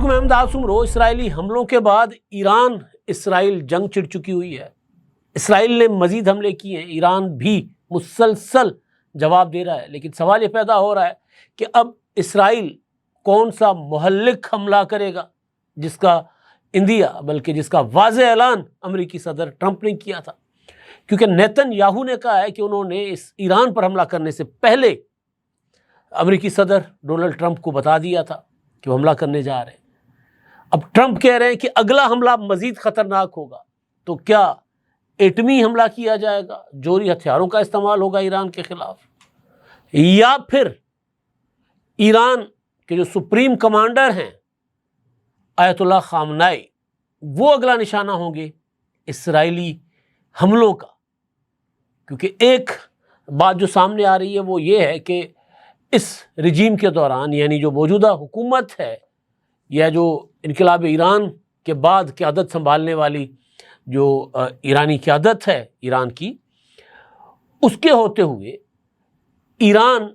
علیکم، احمد آسم رو۔ اسرائیلی حملوں کے بعد ایران اسرائیل جنگ چھڑ چکی ہوئی ہے۔ اسرائیل نے مزید حملے کیے ہیں، ایران بھی مسلسل جواب دے رہا ہے، لیکن سوال یہ پیدا ہو رہا ہے کہ اب اسرائیل کون سا مہلک حملہ کرے گا جس کا اندیا بلکہ جس کا واضح اعلان امریکی صدر ٹرمپ نے کیا تھا، کیونکہ نیتن یاہو نے کہا ہے کہ انہوں نے اس ایران پر حملہ کرنے سے پہلے امریکی صدر ڈونلڈ ٹرمپ کو بتا دیا تھا کہ وہ حملہ کرنے جا رہے ہیں۔ اب ٹرمپ کہہ رہے ہیں کہ اگلا حملہ مزید خطرناک ہوگا، تو کیا ایٹمی حملہ کیا جائے گا، جوہری ہتھیاروں کا استعمال ہوگا ایران کے خلاف، یا پھر ایران کے جو سپریم کمانڈر ہیں آیت اللہ خامنائی وہ اگلا نشانہ ہوں گے اسرائیلی حملوں کا؟ کیونکہ ایک بات جو سامنے آ رہی ہے وہ یہ ہے کہ اس رجیم کے دوران، یعنی جو موجودہ حکومت ہے یا جو انقلاب ایران کے بعد قیادت سنبھالنے والی جو ایرانی قیادت ہے ایران کی، اس کے ہوتے ہوئے ایران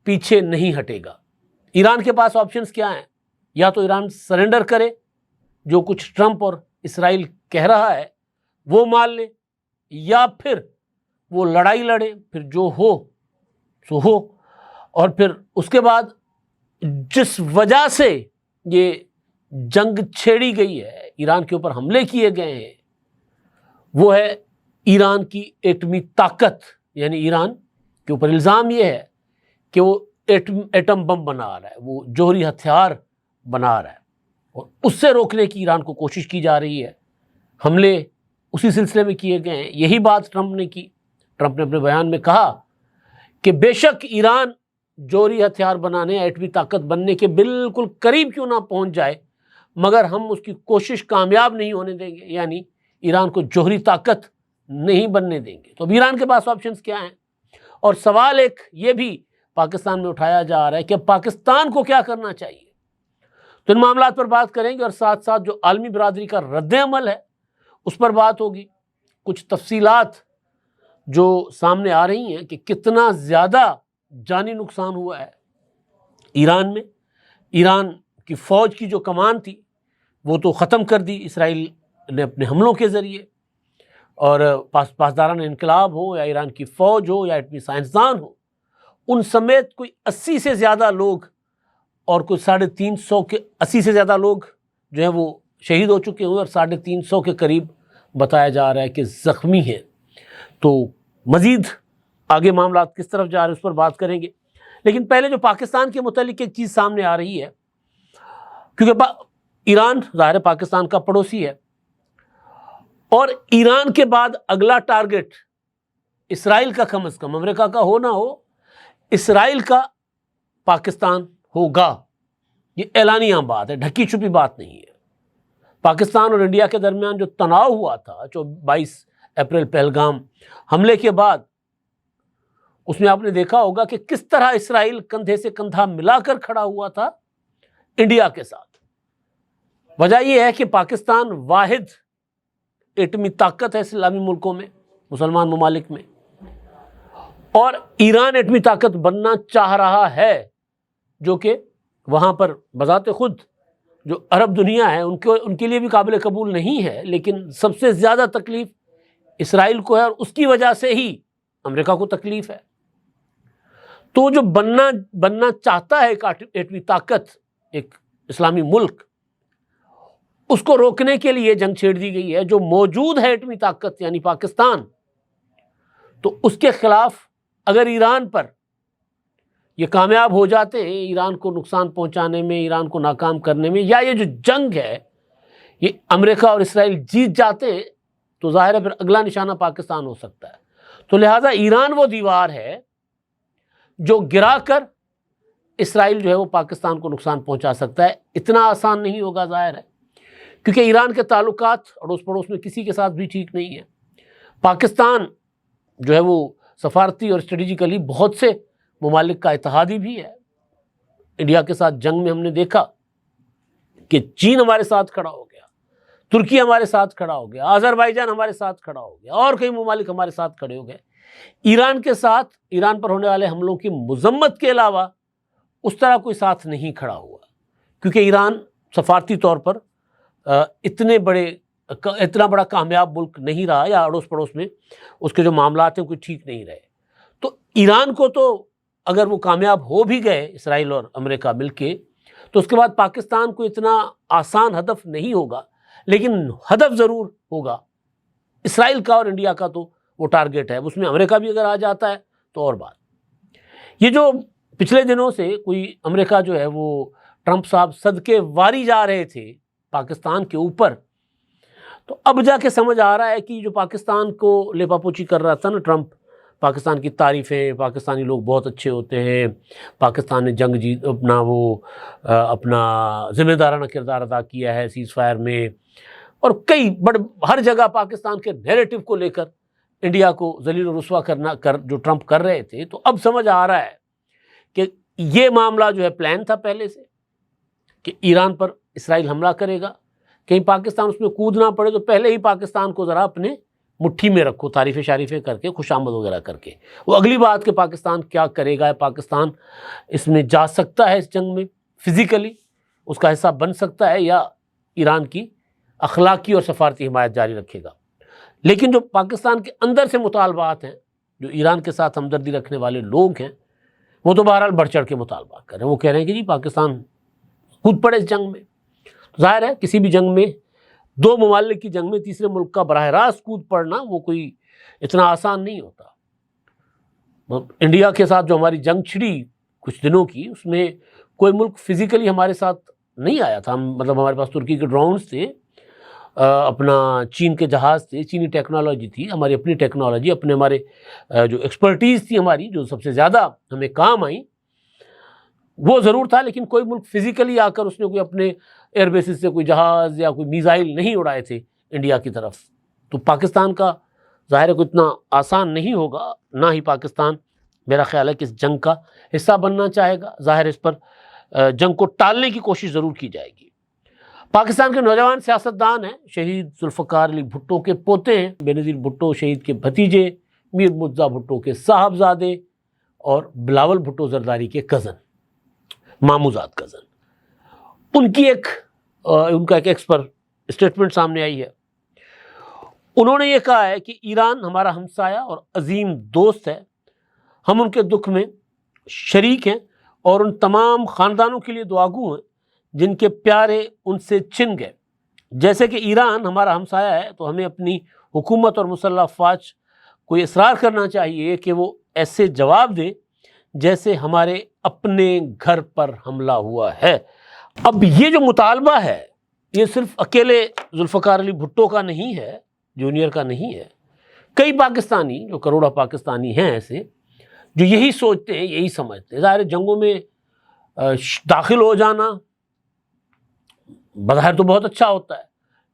پیچھے نہیں ہٹے گا۔ ایران کے پاس آپشنز کیا ہیں؟ یا تو ایران سرنڈر کرے، جو کچھ ٹرمپ اور اسرائیل کہہ رہا ہے وہ مان لے، یا پھر وہ لڑائی لڑے، پھر جو ہو سو ہو، اور پھر اس کے بعد جس وجہ سے یہ جنگ چھیڑی گئی ہے، ایران کے اوپر حملے کیے گئے ہیں، وہ ہے ایران کی ایٹمی طاقت۔ یعنی ایران کے اوپر الزام یہ ہے کہ وہ ایٹم بم بنا رہا ہے، وہ جوہری ہتھیار بنا رہا ہے، اور اس سے روکنے کی ایران کو کوشش کی جا رہی ہے۔ حملے اسی سلسلے میں کیے گئے ہیں۔ یہی بات ٹرمپ نے کی۔ ٹرمپ نے اپنے بیان میں کہا کہ بے شک ایران جوہری ہتھیار بنانے، ایٹمی طاقت بننے کے بالکل قریب کیوں نہ پہنچ جائے، مگر ہم اس کی کوشش کامیاب نہیں ہونے دیں گے، یعنی ایران کو جوہری طاقت نہیں بننے دیں گے۔ تو اب ایران کے پاس آپشنز کیا ہیں؟ اور سوال ایک یہ بھی پاکستان میں اٹھایا جا رہا ہے کہ پاکستان کو کیا کرنا چاہیے۔ تو ان معاملات پر بات کریں گے، اور ساتھ ساتھ جو عالمی برادری کا رد عمل ہے اس پر بات ہوگی۔ کچھ تفصیلات جو سامنے آ رہی ہیں کہ کتنا زیادہ جانی نقصان ہوا ہے ایران میں۔ ایران کی فوج کی جو کمان تھی وہ تو ختم کر دی اسرائیل نے اپنے حملوں کے ذریعے، اور پاسداران انقلاب ہو یا ایران کی فوج ہو یا ایٹمی سائنسدان ہو، ان سمیت کوئی 80 سے زیادہ لوگ، اور کوئی 350 کے 80 سے زیادہ لوگ جو ہیں وہ شہید ہو چکے ہوئے، اور 350 کے قریب بتایا جا رہا ہے کہ زخمی ہیں۔ تو مزید آگے معاملات کس طرف جا رہے ہیں اس پر بات کریں گے، لیکن پہلے جو پاکستان کے متعلق ایک چیز سامنے آ رہی ہے، کیونکہ ایران ظاہر پاکستان کا پڑوسی ہے، اور ایران کے بعد اگلا ٹارگٹ اسرائیل کا، کم از کم امریکہ کا ہو نہ ہو، اسرائیل کا پاکستان ہوگا۔ یہ اعلانیہ بات ہے، ڈھکی چھپی بات نہیں ہے۔ پاکستان اور انڈیا کے درمیان جو تناؤ ہوا تھا 22 اپریل پہلگام حملے کے بعد، اس میں آپ نے دیکھا ہوگا کہ کس طرح اسرائیل کندھے سے کندھا ملا کر کھڑا ہوا تھا انڈیا کے ساتھ۔ وجہ یہ ہے کہ پاکستان واحد ایٹمی طاقت ہے اسلامی ملکوں میں، مسلمان ممالک میں، اور ایران ایٹمی طاقت بننا چاہ رہا ہے، جو کہ وہاں پر بذات خود جو عرب دنیا ہے ان کے لیے بھی قابل قبول نہیں ہے، لیکن سب سے زیادہ تکلیف اسرائیل کو ہے، اور اس کی وجہ سے ہی امریکہ کو تکلیف ہے۔ تو جو بننا چاہتا ہے ایک ایٹمی طاقت، ایک اسلامی ملک، اس کو روکنے کے لیے جنگ چھیڑ دی گئی ہے۔ جو موجود ہے ایٹمی طاقت یعنی پاکستان، تو اس کے خلاف اگر ایران پر یہ کامیاب ہو جاتے ہیں، ایران کو نقصان پہنچانے میں، ایران کو ناکام کرنے میں، یا یہ جو جنگ ہے یہ امریکہ اور اسرائیل جیت جاتے ہیں، تو ظاہر ہے پھر اگلا نشانہ پاکستان ہو سکتا ہے۔ تو لہٰذا ایران وہ دیوار ہے جو گرا کر اسرائیل جو ہے وہ پاکستان کو نقصان پہنچا سکتا ہے۔ اتنا آسان نہیں ہوگا ظاہر ہے، کیونکہ ایران کے تعلقات اڑوس پڑوس میں کسی کے ساتھ بھی ٹھیک نہیں ہے۔ پاکستان جو ہے وہ سفارتی اور اسٹریٹجیکلی بہت سے ممالک کا اتحادی بھی ہے۔ انڈیا کے ساتھ جنگ میں ہم نے دیکھا کہ چین ہمارے ساتھ کھڑا ہو گیا، ترکی ہمارے ساتھ کھڑا ہو گیا، آذربائیجان ہمارے ساتھ کھڑا ہو گیا، اور کئی ممالک ہمارے ساتھ کھڑے ہو گئے۔ ایران کے ساتھ ایران پر ہونے والے حملوں کی مذمت کے علاوہ اس طرح کوئی ساتھ نہیں کھڑا ہوا، کیونکہ ایران سفارتی طور پر اتنا بڑا کامیاب ملک نہیں رہا، یا اڑوس پڑوس میں اس کے جو معاملات ہیں کوئی ٹھیک نہیں رہے۔ تو ایران کو تو اگر وہ کامیاب ہو بھی گئے اسرائیل اور امریکہ مل کے، تو اس کے بعد پاکستان کو اتنا آسان ہدف نہیں ہوگا، لیکن ہدف ضرور ہوگا اسرائیل کا اور انڈیا کا، تو وہ ٹارگٹ ہے۔ اس میں امریکہ بھی اگر آ جاتا ہے تو اور بات۔ یہ جو پچھلے دنوں سے کوئی امریکہ جو ہے وہ ٹرمپ صاحب صدقے واری جا رہے تھے پاکستان کے اوپر، تو اب جا کے سمجھ آ رہا ہے کہ جو پاکستان کو لیپا پوچھی کر رہا تھا نا ٹرمپ، پاکستان کی تعریفیں، پاکستانی لوگ بہت اچھے ہوتے ہیں، پاکستان نے جنگ جیت اپنا ذمہ دارانہ کردار ادا کیا ہے سیز فائر میں، اور ہر جگہ پاکستان کے نیریٹو کو لے کر انڈیا کو ذلیل و رسوا جو ٹرمپ کر رہے تھے، تو اب سمجھ آ رہا ہے کہ یہ معاملہ جو ہے پلان تھا پہلے سے کہ ایران پر اسرائیل حملہ کرے گا، کہیں پاکستان اس میں کود نہ پڑے، تو پہلے ہی پاکستان کو ذرا اپنے مٹھی میں رکھو، تعریفیں شاریفیں کر کے، خوش آمد وغیرہ کر کے۔ وہ اگلی بات کہ پاکستان کیا کرے گا، پاکستان اس میں جا سکتا ہے اس جنگ میں فزیکلی، اس کا حصہ بن سکتا ہے، یا ایران کی اخلاقی اور سفارتی حمایت جاری رکھے گا۔ لیکن جو پاکستان کے اندر سے مطالبات ہیں، جو ایران کے ساتھ ہمدردی رکھنے والے لوگ ہیں، وہ تو بہرحال بڑھ چڑھ کے مطالبات کر رہے ہیں۔ وہ کہہ رہے ہیں کہ جی پاکستان کود پڑے اس جنگ میں۔ ظاہر ہے کسی بھی جنگ میں، دو ممالک کی جنگ میں تیسرے ملک کا براہ راست کود پڑنا وہ کوئی اتنا آسان نہیں ہوتا۔ انڈیا کے ساتھ جو ہماری جنگ چھڑی کچھ دنوں کی، اس میں کوئی ملک فزیکلی ہمارے ساتھ نہیں آیا تھا، مطلب ہمارے پاس ترکی کے ڈرونز تھے، اپنا چین کے جہاز تھے، چینی ٹیکنالوجی تھی، ہماری اپنی ٹیکنالوجی، ہمارے جو ایکسپرٹیز تھی ہماری، جو سب سے زیادہ ہمیں کام آئیں، وہ ضرور تھا، لیکن کوئی ملک فزیکلی آ کر اس نے کوئی اپنے ایئر بیسز سے کوئی جہاز یا کوئی میزائل نہیں اڑائے تھے انڈیا کی طرف۔ تو پاکستان کا ظاہر ہے کوئی اتنا آسان نہیں ہوگا، نہ ہی پاکستان میرا خیال ہے کہ اس جنگ کا حصہ بننا چاہے گا۔ ظاہر ہے اس پر جنگ کو ٹالنے کی کوشش ضرور کی جائے گی۔ پاکستان کے نوجوان سیاستدان ہیں، شہید ذوالفقار علی بھٹو کے پوتے ہیں، بے نظیر بھٹو شہید کے بھتیجے، میر مرتضیٰ بھٹو کے صاحبزادے، اور بلاول بھٹو زرداری کے کزن، ماموزاد کزن۔ ان کا ایک ایکسپر اسٹیٹمنٹ سامنے آئی ہے۔ انہوں نے یہ کہا ہے کہ ایران ہمارا ہمسایہ اور عظیم دوست ہے، ہم ان کے دکھ میں شریک ہیں اور ان تمام خاندانوں کے لیے دعاگو ہیں جن کے پیارے ان سے چھن گئے۔ جیسے کہ ایران ہمارا ہمسایہ ہے، تو ہمیں اپنی حکومت اور مسلح افواج کو یہ اصرار کرنا چاہیے کہ وہ ایسے جواب دے جیسے ہمارے اپنے گھر پر حملہ ہوا ہے۔ اب یہ جو مطالبہ ہے، یہ صرف اکیلے ذوالفقار علی بھٹو کا نہیں ہے، جونیئر کا نہیں ہے، کئی پاکستانی جو کروڑا پاکستانی ہیں ایسے جو یہی سوچتے ہیں، یہی سمجھتے ہیں۔ ظاہر جنگوں میں داخل ہو جانا بظاہر تو بہت اچھا ہوتا ہے،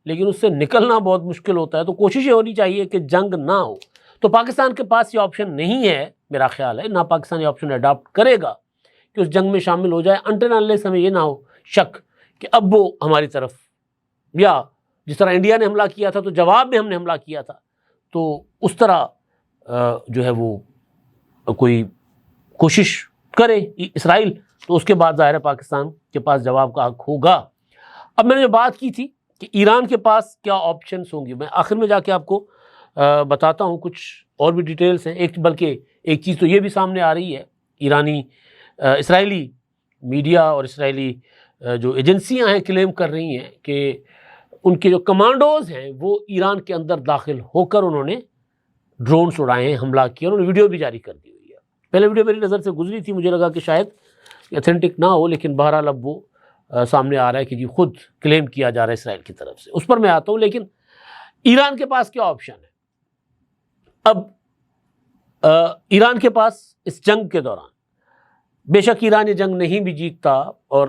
لیکن اس سے نکلنا بہت مشکل ہوتا ہے، تو کوشش یہ ہونی چاہیے کہ جنگ نہ ہو۔ تو پاکستان کے پاس یہ آپشن نہیں ہے میرا خیال ہے، نہ پاکستان یہ آپشن اڈاپٹ کرے گا کہ اس جنگ میں شامل ہو جائے، انٹل انلیس ہمیں یہ نہ ہو شک کہ اب وہ ہماری طرف، یا جس طرح انڈیا نے حملہ کیا تھا تو جواب میں ہم نے حملہ کیا تھا، تو اس طرح جو ہے وہ کوئی کوشش کرے اسرائیل، تو اس کے بعد ظاہر ہے پاکستان کے پاس جواب کا حق ہوگا۔ اب میں نے جو بات کی تھی کہ ایران کے پاس کیا آپشنس ہوں گی، میں آخر میں جا کے آپ کو بتاتا ہوں، کچھ اور بھی ڈیٹیلز ہیں، بلکہ ایک چیز تو یہ بھی سامنے آ رہی ہے، اسرائیلی میڈیا اور اسرائیلی جو ایجنسیاں ہیں کلیم کر رہی ہیں کہ ان کے جو کمانڈوز ہیں وہ ایران کے اندر داخل ہو کر انہوں نے ڈرونز اڑائے ہیں، حملہ کیا، انہوں نے ویڈیو بھی جاری کر دی ہوئی ہے۔ پہلے ویڈیو میری نظر سے گزری تھی، مجھے لگا کہ شاید ایتھینٹک نہ ہو، لیکن بہرحال اب وہ سامنے آ رہا ہے کہ جی خود کلیم کیا جا رہا ہے اسرائیل کی طرف سے، اس پر میں آتا ہوں۔ لیکن ایران کے پاس کیا آپشن ہے؟ اب ایران کے پاس اس جنگ کے دوران، بے شک ایران یہ جنگ نہیں بھی جیتتا اور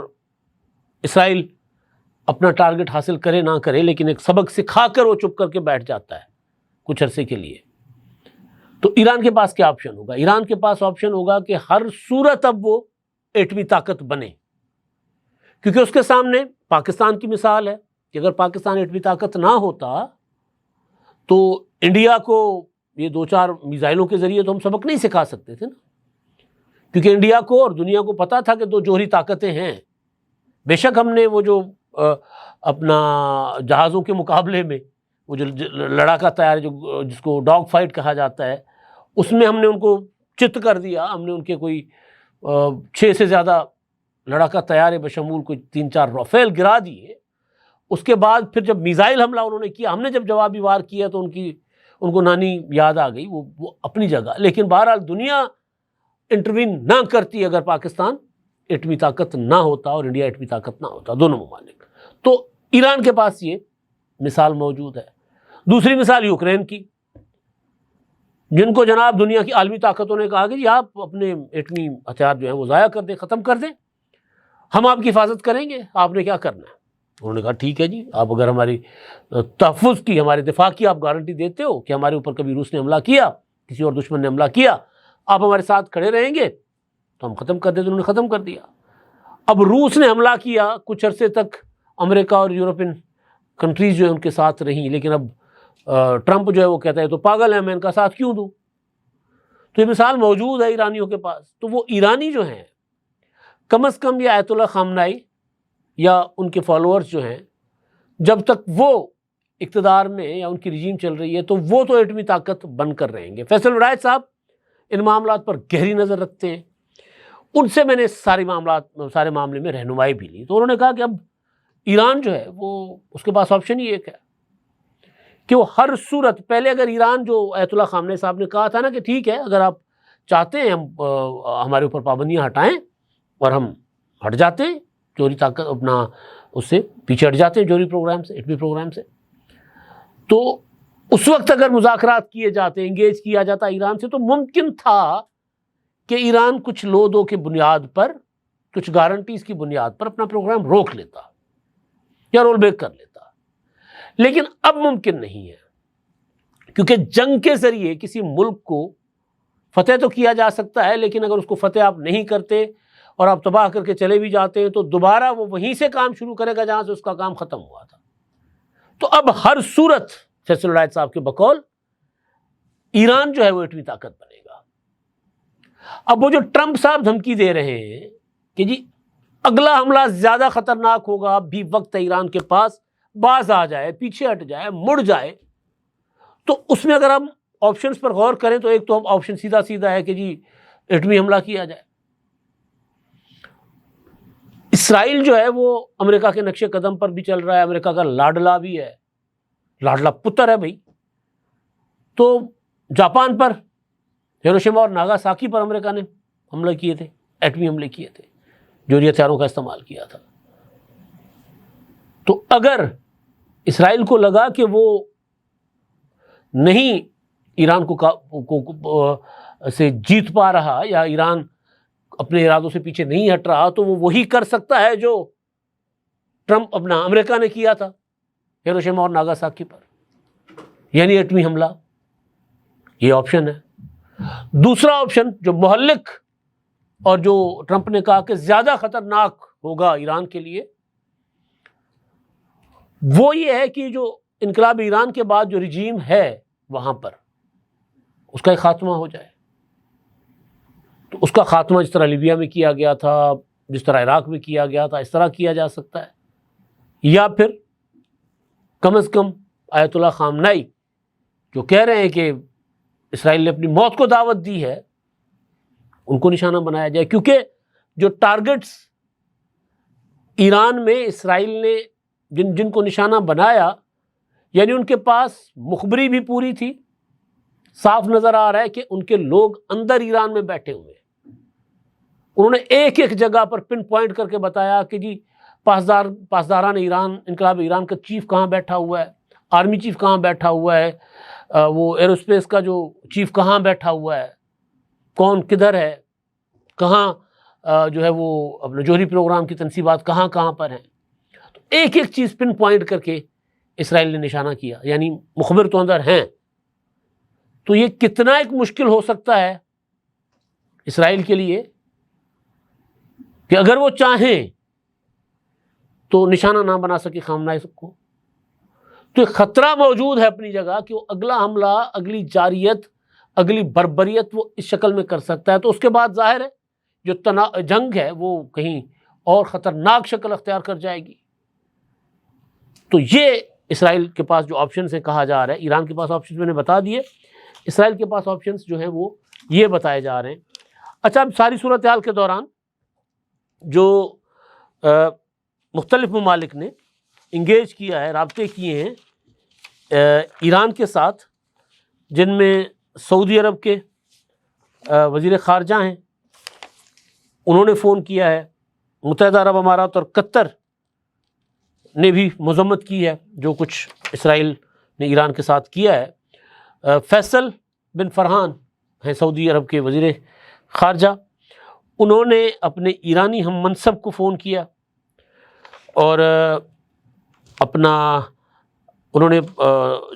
اسرائیل اپنا ٹارگٹ حاصل کرے نہ کرے، لیکن ایک سبق سکھا کر وہ چپ کر کے بیٹھ جاتا ہے کچھ عرصے کے لیے، تو ایران کے پاس کیا آپشن ہوگا؟ ایران کے پاس آپشن ہوگا کہ ہر صورت اب وہ ایٹمی طاقت بنے، کیونکہ اس کے سامنے پاکستان کی مثال ہے کہ اگر پاکستان ایٹمی طاقت نہ ہوتا تو انڈیا کو یہ 2-4 میزائلوں کے ذریعے تو ہم سبق نہیں سکھا سکتے تھے نا، کیونکہ انڈیا کو اور دنیا کو پتا تھا کہ 2 جوہری طاقتیں ہیں۔ بے شک ہم نے وہ جو اپنا جہازوں کے مقابلے میں وہ جو لڑاکا طیارے جس کو ڈاگ فائٹ کہا جاتا ہے، اس میں ہم نے ان کو چت کر دیا. ہم نے ان کے کوئی 6 سے زیادہ لڑاکا طیارے بشمول کوئی 3-4 رافیل گرا دیے. اس کے بعد پھر جب میزائل حملہ انہوں نے کیا، ہم نے جب جوابی وار کیا تو ان کو نانی یاد آ گئی، وہ اپنی جگہ. لیکن بہرحال دنیا انٹروین نہ کرتی اگر پاکستان ایٹمی طاقت نہ ہوتا اور انڈیا ایٹمی طاقت نہ ہوتا، دونوں ممالک. تو ایران کے پاس یہ مثال موجود ہے. دوسری مثال یوکرین کی، جن کو جناب دنیا کی عالمی طاقتوں نے کہا کہ جی آپ اپنے ایٹمی ہتھیار جو ہیں وہ ضائع کر دیں، ختم کر دیں، ہم آپ کی حفاظت کریں گے، آپ نے کیا کرنا ہے. انہوں نے کہا ٹھیک ہے جی، آپ اگر ہماری تحفظ کی، ہمارے دفاع کی آپ گارنٹی دیتے ہو کہ ہمارے اوپر کبھی روس نے حملہ کیا، کسی اور دشمن نے حملہ کیا، آپ ہمارے ساتھ کھڑے رہیں گے تو ہم ختم کر دیں. تو انہوں نے ختم کر دیا. اب روس نے حملہ کیا، کچھ عرصے تک امریکہ اور یورپین کنٹریز جو ہیں ان کے ساتھ رہیں، لیکن اب ٹرمپ جو ہے وہ کہتا ہے تو پاگل ہے، میں ان کا ساتھ کیوں دوں. تو یہ مثال موجود ہے ایرانیوں کے پاس. تو وہ ایرانی جو ہیں کم از کم یہ آیت اللہ خامنائی یا ان کے فالوورز جو ہیں، جب تک وہ اقتدار میں یا ان کی رجیم چل رہی ہے تو وہ تو ایٹمی طاقت بن کر رہیں گے. فیصل ولایت صاحب ان معاملات پر گہری نظر رکھتے ہیں، ان سے میں نے سارے معاملے میں رہنمائی بھی لی. تو انہوں نے کہا کہ اب ایران جو ہے وہ اس کے پاس آپشن ہی ایک ہے کہ وہ ہر صورت، پہلے اگر ایران جو آیت اللہ خامنہئی صاحب نے کہا تھا نا کہ ٹھیک ہے اگر آپ چاہتے ہیں ہم ہمارے اوپر پابندیاں ہٹائیں اور ہم ہٹ جاتے ہیں جوہری طاقت اپنا اس سے پیچھے ہٹ جاتے ہیں جوہری پروگرام سے، ایٹمی پروگرام سے، تو اس وقت اگر مذاکرات کیے جاتے، انگیج کیا جاتا ایران سے، تو ممکن تھا کہ ایران کچھ لو دو کی بنیاد پر، کچھ گارنٹیز کی بنیاد پر اپنا پروگرام روک لیتا یا رول بیک کر لیتا. لیکن اب ممکن نہیں ہے، کیونکہ جنگ کے ذریعے کسی ملک کو فتح تو کیا جا سکتا ہے، لیکن اگر اس کو فتح آپ نہیں کرتے اور آپ تباہ کر کے چلے بھی جاتے ہیں تو دوبارہ وہ وہیں سے کام شروع کرے گا جہاں سے اس کا کام ختم ہوا تھا. تو اب ہر صورت فیصل ولایت صاحب کے بقول ایران جو ہے وہ ایٹمی طاقت بنے گا. اب وہ جو ٹرمپ صاحب دھمکی دے رہے ہیں کہ جی اگلا حملہ زیادہ خطرناک ہوگا، اب بھی وقت ہے ایران کے پاس، باز آ جائے، پیچھے ہٹ جائے، مڑ جائے، تو اس میں اگر ہم آپشنز پر غور کریں تو ایک تو آپشن سیدھا ہے کہ جی ایٹمی حملہ کیا جائے. اسرائیل جو ہے وہ امریکہ کے نقش قدم پر بھی چل رہا ہے، امریکہ کا لاڈلا بھی ہے، لاڈلا پتر ہے بھائی. تو جاپان پر، ہیروشیما اور ناگاساکی پر امریکہ نے حملے کیے تھے، ایٹمی حملے کیے تھے، جوہری ہتھیاروں کا استعمال کیا تھا. تو اگر اسرائیل کو لگا کہ وہ نہیں ایران کو سے جیت پا رہا یا ایران اپنے ارادوں سے پیچھے نہیں ہٹ رہا، تو وہ وہی کر سکتا ہے جو ٹرمپ امریکہ نے کیا تھا ہیروشیما اور ناگاساکی پر، یعنی ایٹمی حملہ. یہ آپشن ہے. دوسرا آپشن جو مہلک اور جو ٹرمپ نے کہا کہ زیادہ خطرناک ہوگا ایران کے لیے، وہ یہ ہے کہ جو انقلاب ایران کے بعد جو رجیم ہے وہاں پر اس کا ایک خاتمہ ہو جائے. تو اس کا خاتمہ جس طرح لیبیا میں کیا گیا تھا، جس طرح عراق میں کیا گیا تھا، اس طرح کیا جا سکتا ہے. یا پھر کم از کم آیت اللہ خامنہئی جو کہہ رہے ہیں کہ اسرائیل نے اپنی موت کو دعوت دی ہے، ان کو نشانہ بنایا جائے. کیونکہ جو ٹارگٹس ایران میں اسرائیل نے جن کو نشانہ بنایا، یعنی ان کے پاس مخبری بھی پوری تھی، صاف نظر آ رہا ہے کہ ان کے لوگ اندر ایران میں بیٹھے ہوئے ہیں. انہوں نے ایک ایک جگہ پر پن پوائنٹ کر کے بتایا کہ جی پاسداران ایران، انقلاب ایران کا چیف کہاں بیٹھا ہوا ہے، آرمی چیف کہاں بیٹھا ہوا ہے، وہ ایروسپیس کا جو چیف کہاں بیٹھا ہوا ہے، کون کدھر ہے، کہاں جو ہے وہ اپنے جوہری پروگرام کی تنصیبات کہاں کہاں پر ہیں. تو ایک ایک چیز پن پوائنٹ کر کے اسرائیل نے نشانہ کیا، یعنی مخبر تو اندر ہیں. تو یہ کتنا ایک مشکل ہو سکتا ہے اسرائیل کے لیے کہ اگر وہ چاہیں تو نشانہ نہ بنا سکے خامنہئی سب کو. تو ایک خطرہ موجود ہے اپنی جگہ کہ وہ اگلا حملہ، اگلی جاریت، اگلی بربریت وہ اس شکل میں کر سکتا ہے. تو اس کے بعد ظاہر ہے جو جنگ ہے وہ کہیں اور خطرناک شکل اختیار کر جائے گی. تو یہ اسرائیل کے پاس جو آپشنس ہیں کہا جا رہا ہے، ایران کے پاس آپشنس میں نے بتا دیے، اسرائیل کے پاس آپشنس جو ہیں وہ یہ بتائے جا رہے ہیں۔ اچھا، اب ساری صورتحال کے دوران جو مختلف ممالک نے انگیج کیا ہے، رابطے کیے ہیں ایران کے ساتھ، جن میں سعودی عرب کے وزیر خارجہ ہیں، انہوں نے فون کیا ہے، متحدہ عرب امارات اور قطر نے بھی مذمت کی ہے جو کچھ اسرائیل نے ایران کے ساتھ کیا ہے۔ فیصل بن فرحان ہیں سعودی عرب کے وزیر خارجہ، انہوں نے اپنے ایرانی ہم منصب کو فون کیا اور انہوں نے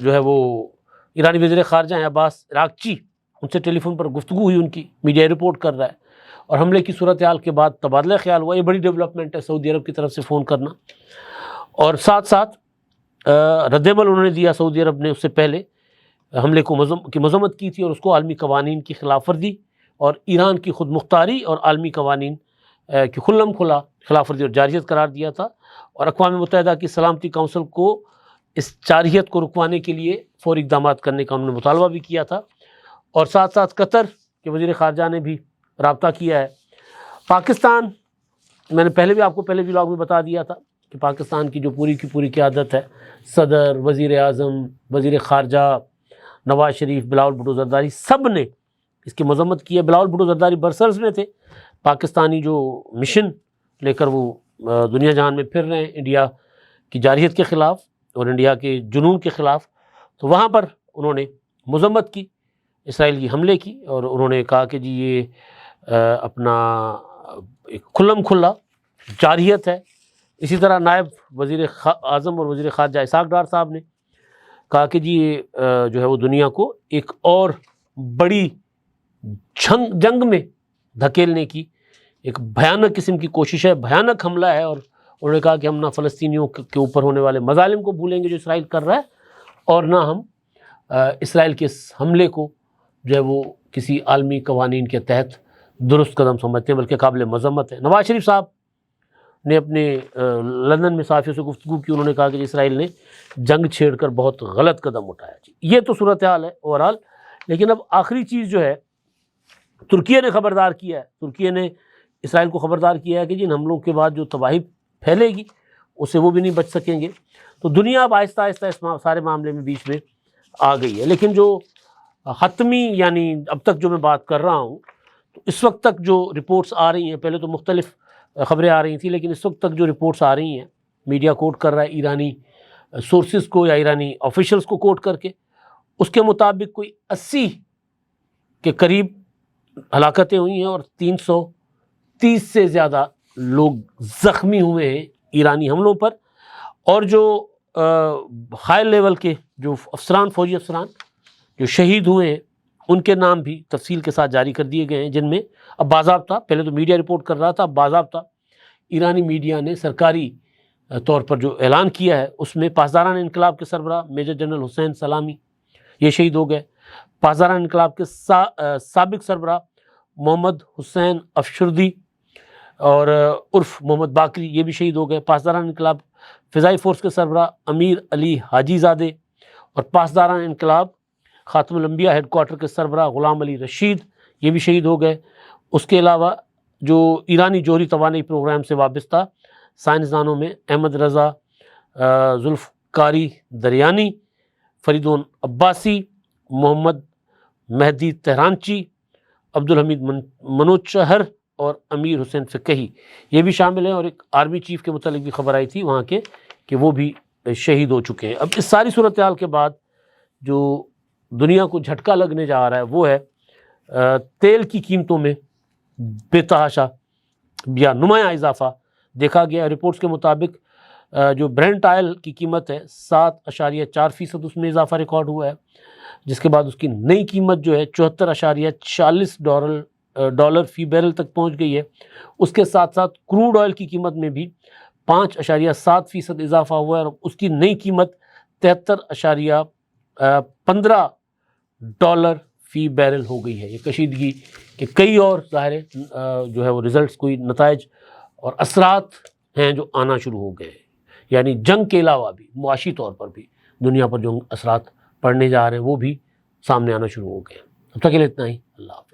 جو ہے وہ ایرانی وزیر خارجہ ہیں عباس عراقچی، ان سے ٹیلی فون پر گفتگو ہوئی، ان کی میڈیا رپورٹ کر رہا ہے، اور حملے کی صورتحال کے بعد تبادلہ خیال ہوا۔ یہ بڑی ڈیولپمنٹ ہے سعودی عرب کی طرف سے فون کرنا، اور ساتھ ساتھ رد عمل انہوں نے دیا۔ سعودی عرب نے اس سے پہلے حملے کی مذمت کی تھی اور اس کو عالمی قوانین کی خلاف ورزی اور ایران کی خود مختاری اور عالمی قوانین کی کھلم کھلا خلاف ورزی اور جارحیت قرار دیا تھا، اور اقوام متحدہ کی سلامتی کونسل کو اس جارحیت کو رکوانے کے لیے فوری اقدامات کرنے کا انہوں نے مطالبہ بھی کیا تھا، اور ساتھ ساتھ قطر کے وزیر خارجہ نے بھی رابطہ کیا ہے۔ پاکستان، میں نے پہلے بھی آپ کو پہلے ولاگ میں بتا دیا تھا کہ پاکستان کی جو پوری کی پوری قیادت ہے، صدر، وزیر اعظم، وزیر خارجہ نواز شریف، بلاول بھٹو زرداری، سب نے اس کی مذمت کی ہے۔ بلاول بھٹو زرداری برسرز میں تھے، پاکستانی جو مشن لے کر وہ دنیا جہان میں پھر رہے ہیں انڈیا کی جارحیت کے خلاف اور انڈیا کے جنون کے خلاف، تو وہاں پر انہوں نے مذمت کی اسرائیل کی حملے کی، اور انہوں نے کہا کہ جی یہ اپنا ایک کھلم کھلا جارحیت ہے۔ اسی طرح نائب وزیر اعظم اور وزیر خارجہ اسحاق ڈار صاحب نے کہا کہ جی یہ جو ہے وہ دنیا کو ایک اور بڑی جنگ میں دھکیلنے کی ایک بھیانک قسم کی کوشش ہے، بھیانک حملہ ہے، اور انہوں نے کہا کہ ہم نہ فلسطینیوں کے اوپر ہونے والے مظالم کو بھولیں گے جو اسرائیل کر رہا ہے، اور نہ ہم اسرائیل کے اس حملے کو جو ہے وہ کسی عالمی قوانین کے تحت درست قدم سمجھتے ہیں، بلکہ قابل مذمت ہے۔ نواز شریف صاحب نے اپنے لندن میں صحافیوں سے گفتگو کی، انہوں نے کہا کہ اسرائیل نے جنگ چھیڑ کر بہت غلط قدم اٹھایا۔ یہ تو صورتحال ہے اوورال، لیکن اب آخری چیز جو ہے ترکیہ نے خبردار کیا ہے، ترکیہ نے اسرائیل کو خبردار کیا ہے کہ جن حملوں کے بعد جو تباہی پھیلے گی اس سے وہ بھی نہیں بچ سکیں گے۔ تو دنیا اب آہستہ آہستہ اس سارے معاملے میں بیچ میں آ گئی ہے، لیکن جو حتمی یعنی اب تک جو میں بات کر رہا ہوں، تو اس وقت تک جو رپورٹس آ رہی ہیں، پہلے تو مختلف خبریں آ رہی تھیں، لیکن اس وقت تک جو رپورٹس آ رہی ہیں، میڈیا کوٹ کر رہا ہے ایرانی سورسز کو یا ایرانی آفیشلز کو کوٹ کر کے، اس کے مطابق کوئی 80 کے قریب ہلاکتیں ہوئی ہیں اور 330 سے زیادہ لوگ زخمی ہوئے ہیں ایرانی حملوں پر، اور جو ہائی لیول کے جو افسران، فوجی افسران جو شہید ہوئے ہیں، ان کے نام بھی تفصیل کے ساتھ جاری کر دیے گئے ہیں، جن میں اب باضابطہ، پہلے تو میڈیا رپورٹ کر رہا تھا، اب باضابطہ ایرانی میڈیا نے سرکاری طور پر جو اعلان کیا ہے، اس میں پاسداران انقلاب کے سربراہ میجر جنرل حسین سلامی یہ شہید ہو گئے، پاسداران انقلاب کے سابق سربراہ محمد حسین افشردی اور عرف محمد باقری یہ بھی شہید ہو گئے، پاسداران انقلاب فضائی فورس کے سربراہ امیر علی حاجی زادے اور پاسداران انقلاب خاتم الانبیاء ہیڈ کوارٹر کے سربراہ غلام علی رشید یہ بھی شہید ہو گئے۔ اس کے علاوہ جو ایرانی جوہری توانائی پروگرام سے وابستہ سائنسدانوں میں احمد رضا ذوالفقاری دریانی، فریدون عباسی، محمد مہدی تہرانچی، عبدالحمید منوچہر اور امیر حسین فقہی یہ بھی شامل ہیں، اور ایک آرمی چیف کے متعلق بھی خبر آئی تھی وہاں کے کہ وہ بھی شہید ہو چکے ہیں۔ اب اس ساری صورتحال کے بعد جو دنیا کو جھٹکا لگنے جا رہا ہے وہ ہے تیل کی قیمتوں میں بے تحاشا یا نمایاں اضافہ دیکھا گیا۔ رپورٹس کے مطابق جو برینٹ آئل کی قیمت ہے 7.4% اس میں اضافہ ریکارڈ ہوا ہے، جس کے بعد اس کی نئی قیمت جو ہے 74.40 ڈالر فی بیرل تک پہنچ گئی ہے۔ اس کے ساتھ ساتھ کروڈ آئل کی قیمت میں بھی 5.7% اضافہ ہوا ہے، اور اس کی نئی قیمت 73.15 ڈالر فی بیرل ہو گئی ہے۔ یہ کشیدگی کے کئی اور ظاہر جو ہے وہ ریزلٹس، کوئی نتائج اور اثرات ہیں جو آنا شروع ہو گئے ہیں۔ یعنی جنگ کے علاوہ بھی معاشی طور پر بھی دنیا پر جو اثرات پڑنے جا رہے ہیں وہ بھی سامنے آنا شروع ہو گئے ہیں۔ اب تک کے لیے اتنا ہی، اللہ حافظ۔